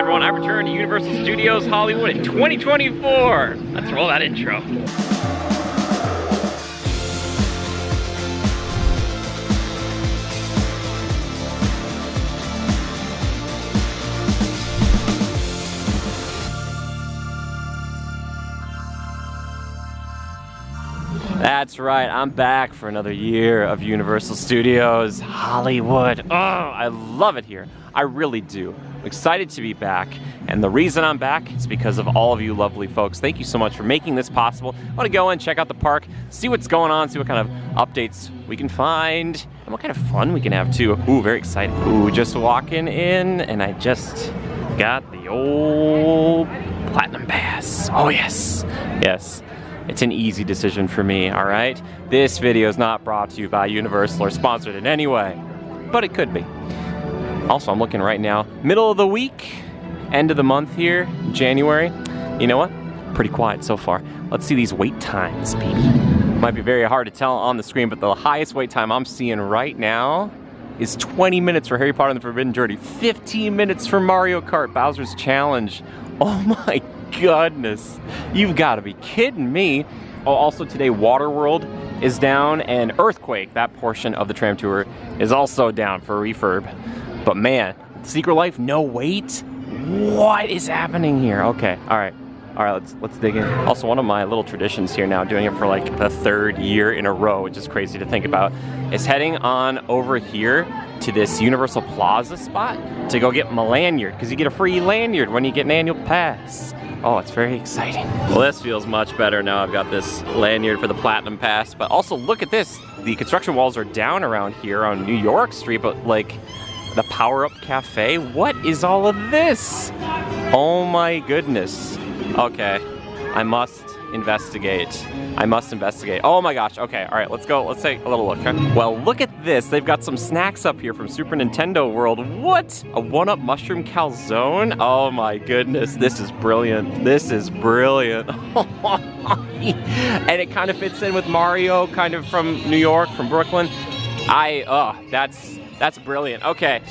everyone, I returned to Universal Studios Hollywood in 2024. Let's roll that intro. That's right, I'm back for another year of Universal Studios Hollywood. Oh, I love it here. I really do. I'm excited to be back, and the reason I'm back is because of all of you lovely folks. Thank you so much for making this possible. I want to go in, check out the park, see what's going on, see what kind of updates we can find, and what kind of fun we can have too. Ooh, very excited. Ooh, just walking in, and I just got the old Platinum Pass. Oh yes, yes. It's an easy decision for me, all right? This video is not brought to you by Universal or sponsored in any way, but it could be. Also, I'm looking right now, middle of the week, end of the month here, January. You know what? Pretty quiet so far. Let's see these wait times, baby. Might be very hard to tell on the screen, but the highest wait time I'm seeing right now is 20 minutes for Harry Potter and the Forbidden Journey, 15 minutes for Mario Kart Bowser's Challenge. Oh my goodness, you've got to be kidding me. Oh, also today Waterworld is down, and Earthquake, that portion of the tram tour, is also down for refurb. But man, Secret Life, no wait? What is happening here? Okay, all right, let's dig in. Also, one of my little traditions here now, doing it for like the 3rd year in a row, which is crazy to think about, is heading on over here to this Universal Plaza spot to go get my lanyard, because you get a free lanyard when you get an annual pass. Oh, it's very exciting. Well, this feels much better now. I've got this lanyard for the Platinum Pass, but also look at this. The construction walls are down around here on New York Street, but like the Power Up Cafe, what is all of this? Oh my goodness. Okay, I must investigate. I must investigate. Oh my gosh, okay, all right, let's go, let's take a little look. Okay? Well, look at this. They've got some snacks up here from Super Nintendo World. What? A one-up mushroom calzone? Oh my goodness, this is brilliant. This is brilliant. And it kind of fits in with Mario, kind of from New York, from Brooklyn. That's brilliant. Okay,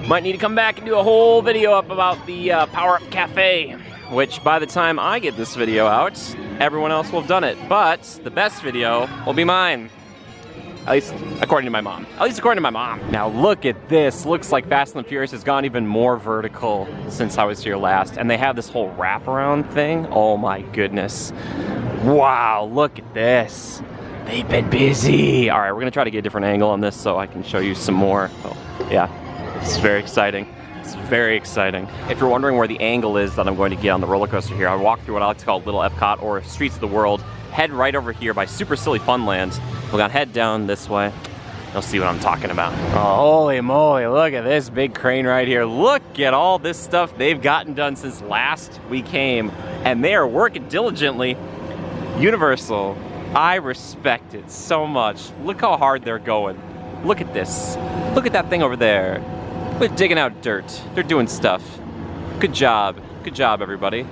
might need to come back and do a whole video up about the Power Up Cafe, which by the time I get this video out, everyone else will have done it. But the best video will be mine. At least according to my mom. At least according to my mom. Now look at this. Looks like Fast and the Furious has gone even more vertical since I was here last. And they have this whole wraparound thing. Oh my goodness. Wow, look at this. They've been busy. All right, we're gonna try to get a different angle on this so I can show you some more. Oh, yeah, this is very exciting. It's very exciting. If you're wondering where the angle is that I'm going to get on the roller coaster here, I walk through what I like to call Little Epcot or Streets of the World. Head right over here by Super Silly Funland. We're gonna head down this way. You'll see what I'm talking about. Oh, holy moly, look at this big crane right here. Look at all this stuff they've gotten done since last we came, and they are working diligently. Universal, I respect it so much. Look how hard they're going. Look at this. Look at that thing over there. They're digging out dirt. They're doing stuff. Good job. Good job, everybody.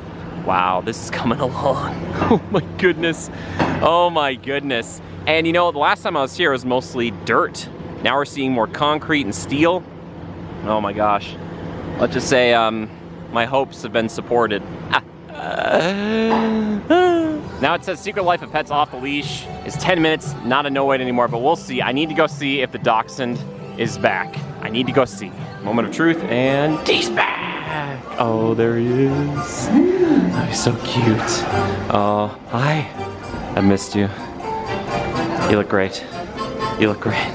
Wow, this is coming along. Oh my goodness. Oh my goodness. And you know, the last time I was here, it was mostly dirt. Now we're seeing more concrete and steel. Oh my gosh. Let's just say my hopes have been supported. Now it says Secret Life of Pets Off the Leash is 10 minutes, not a no wait anymore, but we'll see. I need to go see if the dachshund is back. I need to go see. Moment of truth, and he's back. Oh, there he is. Oh, he's so cute. Oh, hi. I missed you. You look great. You look great.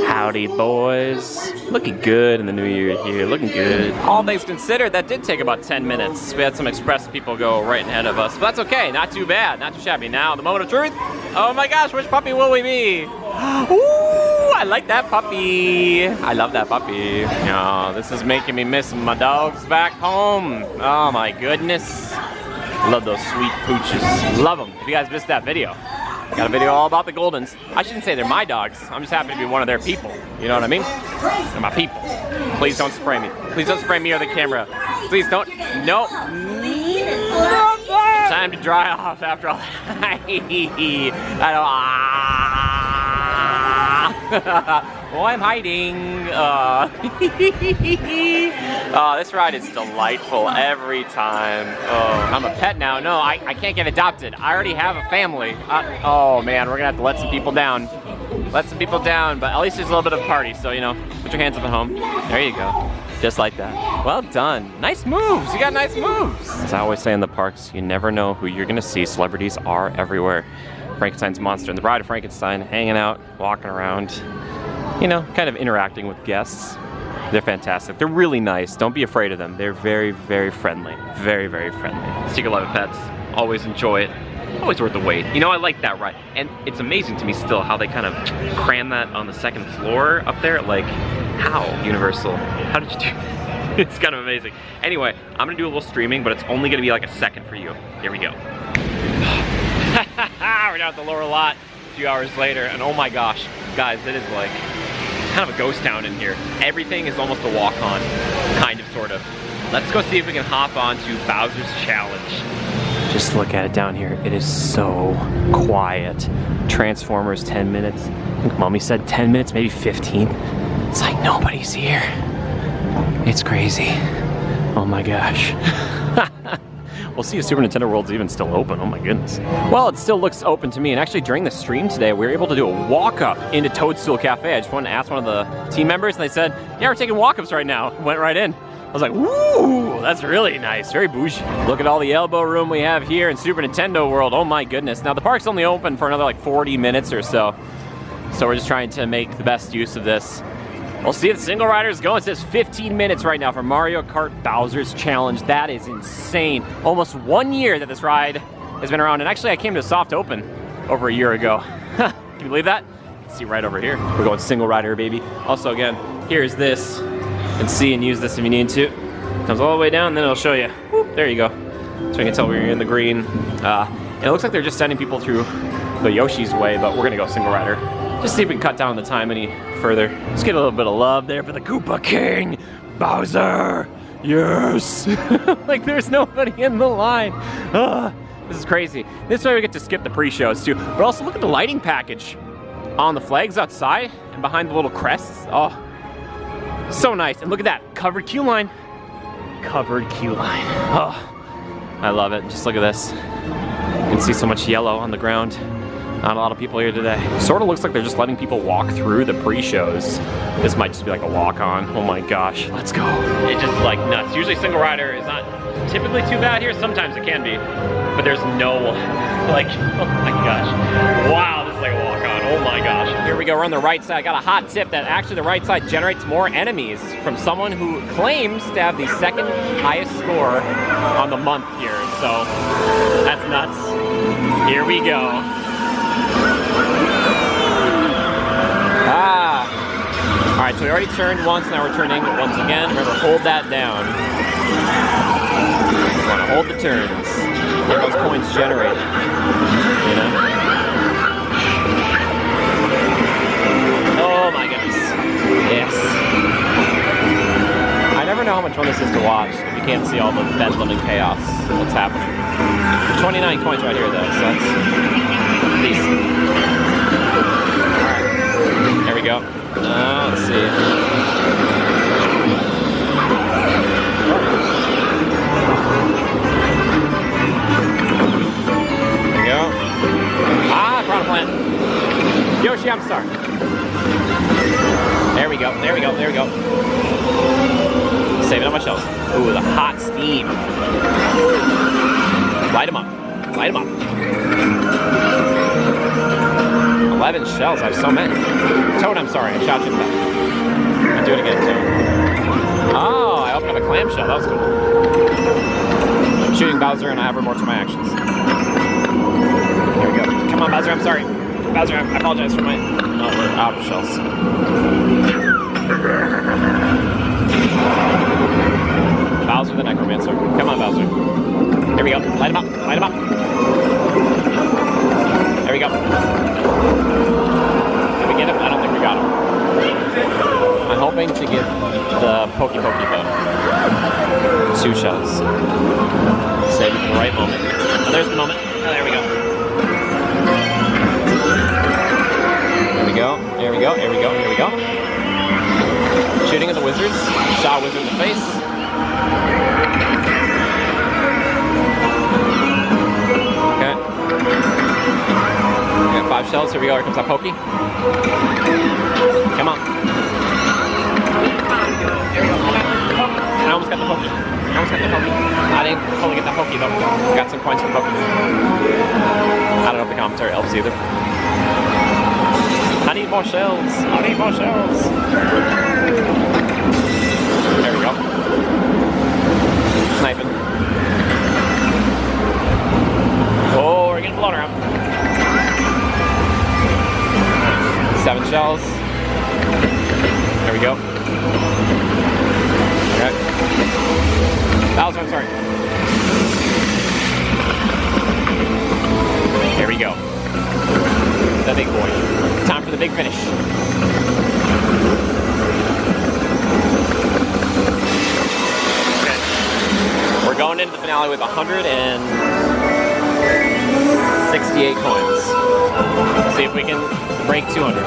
Howdy, boys. Looking good in the new year here. Looking good. All things considered, that did take about 10 minutes. We had some express people go right ahead of us, but that's okay. Not too bad. Not too shabby. Now, the moment of truth. Oh my gosh, which puppy will we be? Ooh, I like that puppy. I love that puppy. Oh, this is making me miss my dogs back home. Oh my goodness. Love those sweet pooches. Love them. If you guys missed that video, I got a video all about the Goldens. I shouldn't say they're my dogs. I'm just happy to be one of their people. You know what I mean? They're my people. Please don't spray me. Please don't spray me or the camera. Please don't. Nope. Time to dry off after all that. I don't. Oh, I'm hiding. Oh, this ride is delightful every time. Oh, I'm a pet now. No, I can't get adopted. I already have a family. Oh man, we're gonna have to let some people down. Let some people down, but at least there's a little bit of a party, so you know, put your hands up at home. There you go. Just like that. Well done. Nice moves. You got nice moves. As I always say in the parks, you never know who you're gonna see. Celebrities are everywhere. Frankenstein's monster and the Bride of Frankenstein hanging out, walking around, you know, kind of interacting with guests. They're fantastic. They're really nice. Don't be afraid of them. They're very, very friendly. Very, very friendly. Secret Life of Pets. Always enjoy it. Always worth the wait. You know, I like that ride. And it's amazing to me still how they kind of cram that on the second floor up there. Like, how, Universal? How did you do that? It's kind of amazing. Anyway, I'm gonna do a little streaming, but it's only gonna be like a second for you. Here we go. We're down at the lower lot a few hours later, and oh my gosh, guys, it is like kind of a ghost town in here. Everything is almost a walk-on, kind of, sort of. Let's go see if we can hop onto Bowser's Challenge. Just look at it down here. It is so quiet. Transformers, 10 minutes. I think Mommy said 10 minutes, maybe 15. It's like nobody's here. It's crazy. Oh my gosh. We'll see if Super Nintendo World's even still open. Oh my goodness. Well, it still looks open to me. And actually during the stream today, we were able to do a walk-up into Toadstool Cafe. I just wanted to ask one of the team members and they said, yeah, we're taking walk-ups right now. Went right in. I was like, woo, that's really nice. Very bougie. Look at all the elbow room we have here in Super Nintendo World. Oh my goodness. Now the park's only open for another like 40 minutes or so. So we're just trying to make the best use of this. We'll see if the single rider's going. It says 15 minutes right now for Mario Kart Bowser's Challenge. That is insane. Almost 1 year that this ride has been around. And actually I came to a soft open over a year ago. Can you believe that? You can see right over here. We're going single rider, baby. Also again, here's this. You can see and use this if you need to. Comes all the way down, then it'll show you. Whoop, there you go. So you can tell we're in the green. And it looks like they're just sending people through the Yoshi's Way, but we're gonna go single rider. Just see if we can cut down the time any further. Let's get a little bit of love there for the Koopa King, Bowser. Yes. Like there's nobody in the line. This is crazy. This way we get to skip the pre-shows too. But also look at the lighting package on the flags outside and behind the little crests. Oh, so nice. And look at that, covered queue line. Covered queue line. Oh, I love it. Just look at this. You can see so much yellow on the ground. Not a lot of people here today. Sort of looks like they're just letting people walk through the pre-shows. This might just be like a walk-on. Oh my gosh, let's go. It's just like nuts. Usually single rider is not typically too bad here. Sometimes it can be, but there's no, like, oh my gosh. Wow, this is like a walk-on. Oh my gosh. Here we go, we're on the right side. I got a hot tip that actually the right side generates more enemies from someone who claims to have the second highest score on the month here. So that's nuts. Here we go. All right, so we already turned once, now we're turning once again. Remember, hold that down. You want to hold the turns. Get those coins generated. You know? Oh my goodness. Yes. I never know how much fun this is to watch if you can't see all the bedlam and chaos that's happening. 29 coins right here though, so that's decent. Alright, there we go. Let's see. There we go. Piranha Plant. Yoshi, I'm sorry. There we go, there we go, there we go. Save it on my shelves. Ooh, the hot steam. Light them up. Light them up. 11 shells, I have so many. Toad, I'm sorry, I shot you in the back. I'll do it again, too. Oh, I opened up a clamshell, that was cool. I'm shooting Bowser and I have remorse for my actions. There we go. Come on, Bowser, I'm sorry. Bowser, I apologize for my... Oh, we're out of shells. Bowser the Necromancer. Come on, Bowser. Here we go. Light him up, light him up. There we go. Did we get him? I don't think we got him. I'm hoping to get the Pokey though. 2 shells. Save it for the right moment. Oh, there's the moment. Oh, there we go. There we go. There we go. There we go. Here we go. Shooting at the wizards. Shot a wizard in the face. shells. Here we go. Here comes that pokey. Come on. Here we go. I almost got the pokey. I didn't fully get that pokey though. Got some points for pokey. I don't know if the commentary helps either. I need more shells. I need more shells. There we go. Sniping. Oh, we're getting blown around. 7 shells. There we go. Okay. Bowser, I'm sorry. There we go. The big boy. Time for the big finish. Okay. We're going into the finale with 168 coins. See if we can break 200.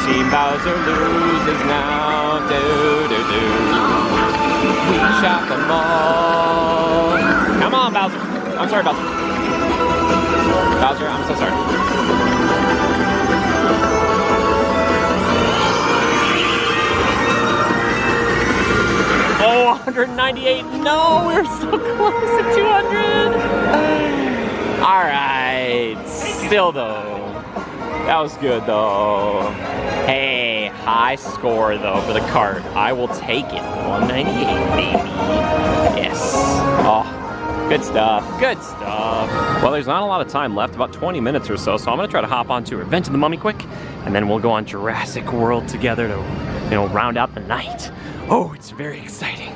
Team Bowser loses now. We shot them all. Come on, Bowser. I'm sorry, Bowser. Bowser, I'm so sorry. Oh, 198. No, we're so close to 200. All right. Still, though. That was good, though. Hey, high score, though, for the cart. I will take it. 198, baby. Yes. Oh, good stuff. Good stuff. Well, there's not a lot of time left, about 20 minutes or so, so I'm going to try to hop onto Revenge of the Mummy quick, and then we'll go on Jurassic World together to, round out the night. Oh, it's very exciting.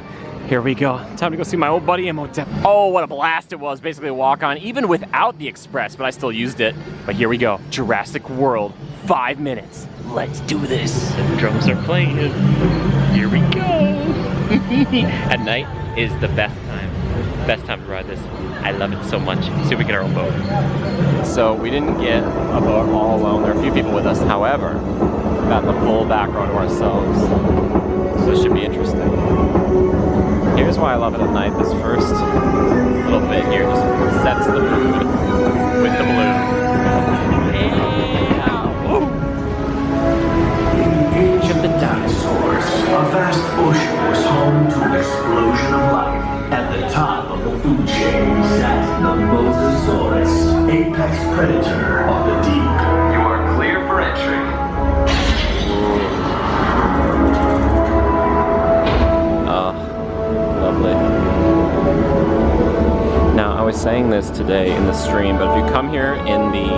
Here we go. Time to go see my old buddy Imhotep. Oh, what a blast it was. Basically a walk-on, even without the express, but I still used it. But here we go. Jurassic World, 5 minutes. Let's do this. The drums are playing. Here we go. At night is the best time. Best time to ride this. I love it so much. See if we get our own boat. So we didn't get a boat all alone. There are a few people with us. However, we got the full back row to ourselves. So this should be interesting. Here's why I love it at night. This first little bit here just sets the mood with the balloon. Yeah. Ooh. Age of the dinosaurs, a vast ocean was home to an explosion of life. At the top of the food chain sat the Mosasaurus, apex predator of the deep. You are clear for entry. Lovely. Now, I was saying this today in the stream, but if you come here in the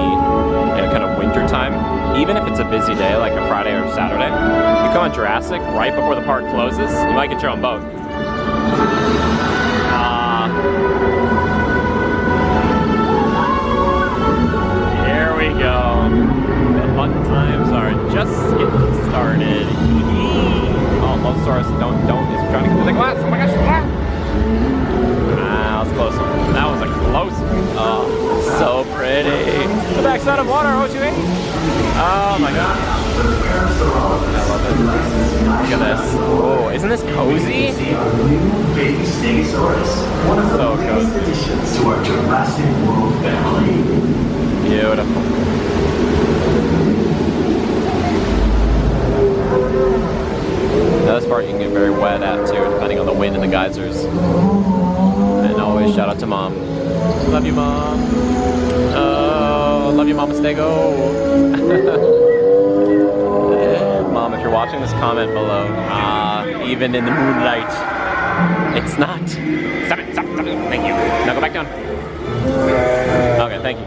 kind of winter time, even if it's a busy day like a Friday or Saturday, you come on Jurassic right before the park closes, you might get your own boat. Here we go. The fun times are just getting started. Oh, Mosasaurus, don't, he's trying to get to the glass. Oh my gosh, that was close. That was a close. Oh, so pretty. The backside of water, oh, you ate? Oh my gosh. I love it. Look at this. Oh, isn't this cozy? Baby Stegosaurus, one of the latest additions to our Jurassic World family. Beautiful. Now this part you can get very wet at too, depending on the wind and the geysers. And always shout out to Mom. Love you, Mom. Oh, love you, Mama Stego. Mom, if you're watching this, comment below. Even in the moonlight, it's not. Stop it, stop it. Thank you. Now go back down. Okay, thank you.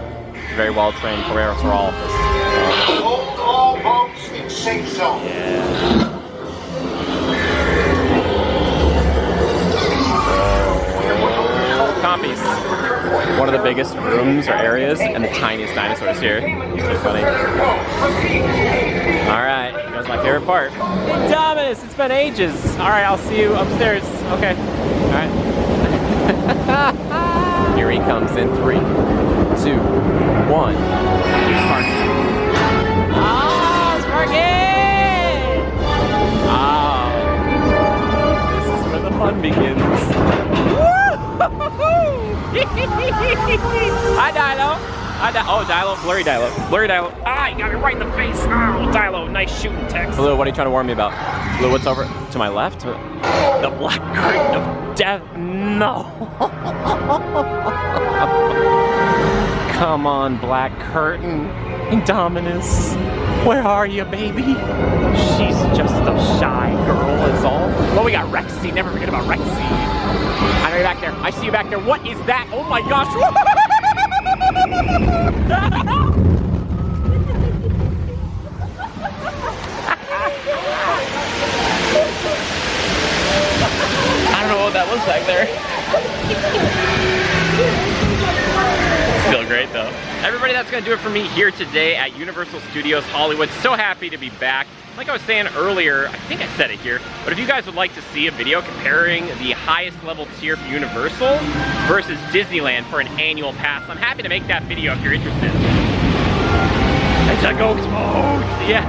Very well trained Carreras for all of this. Hold all boats in safe zone. Yeah. Compies. One of the biggest rooms or areas and the tiniest dinosaurs here. So funny. Alright, here's my favorite part. Thomas, it's been ages. Alright, I'll see you upstairs. Okay. Alright. Here he comes in 3, 2, 1. Here's Sparky. Oh, Sparky! Oh. This is where the fun begins. Woo! Hi, Dilo. Oh, Dilo. Blurry Dilo. Blurry Dilo. Ah, you got me right in the face. Oh, Dilo. Nice shooting, Tex. Blue, what are you trying to warn me about? Blue, what's over to my left? The black curtain of death. No. Come on, black curtain. Indominus. Where are you, baby? She's just a shy girl is all. Well, we got Rexy. Never forget about Rexy. I know you're back there. I see you back there. What is that? Oh my gosh. I don't know what that was back there. Feel great though. Everybody, that's gonna do it for me here today at Universal Studios Hollywood. So happy to be back. Like I was saying earlier, I think I said it here, but if you guys would like to see a video comparing the highest level tier for Universal versus Disneyland for an annual pass, I'm happy to make that video if you're interested. It's a ghost mode! Yeah.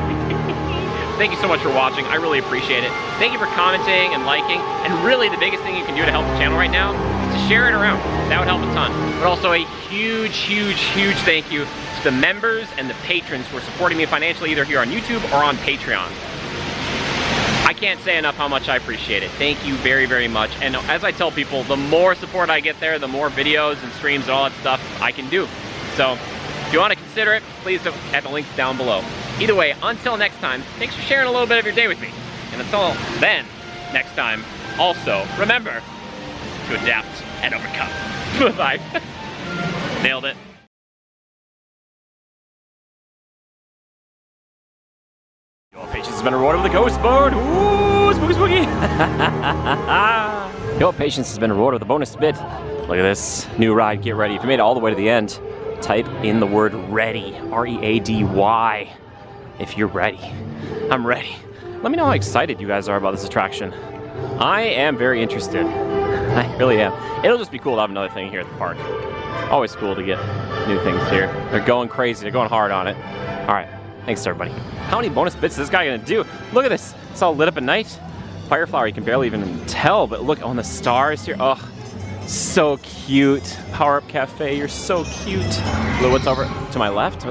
Thank you so much for watching. I really appreciate it. Thank you for commenting and liking. And really the biggest thing you can do to help the channel right now is to share it around. That would help a ton. But also a huge, huge, huge thank you to the members and the patrons who are supporting me financially either here on YouTube or on Patreon. I can't say enough how much I appreciate it. Thank you very, very much. And as I tell people, the more support I get there, the more videos and streams and all that stuff I can do. So if you want to consider it, please at the links down below. Either way, until next time, thanks for sharing a little bit of your day with me. And until then, next time, also remember to adapt and overcome. Bye-bye. Nailed it. Your patience has been rewarded with a ghost mode. Ooh, spooky, spooky. Your patience has been rewarded with a bonus bit. Look at this new ride. Get ready. If you made it all the way to the end, type in the word ready. R-E-A-D-Y. If you're ready. I'm ready. Let me know how excited you guys are about this attraction. I am very interested. I really am. It'll just be cool to have another thing here at the park. Always cool to get new things here. They're going crazy. They're going hard on it. All right. Thanks, everybody. How many bonus bits is this guy going to do? Look at this. It's all lit up at night. Fireflower, you can barely even tell, but look on the stars here. Oh, so cute. Power Up Cafe, you're so cute. Blue, what's over to my left?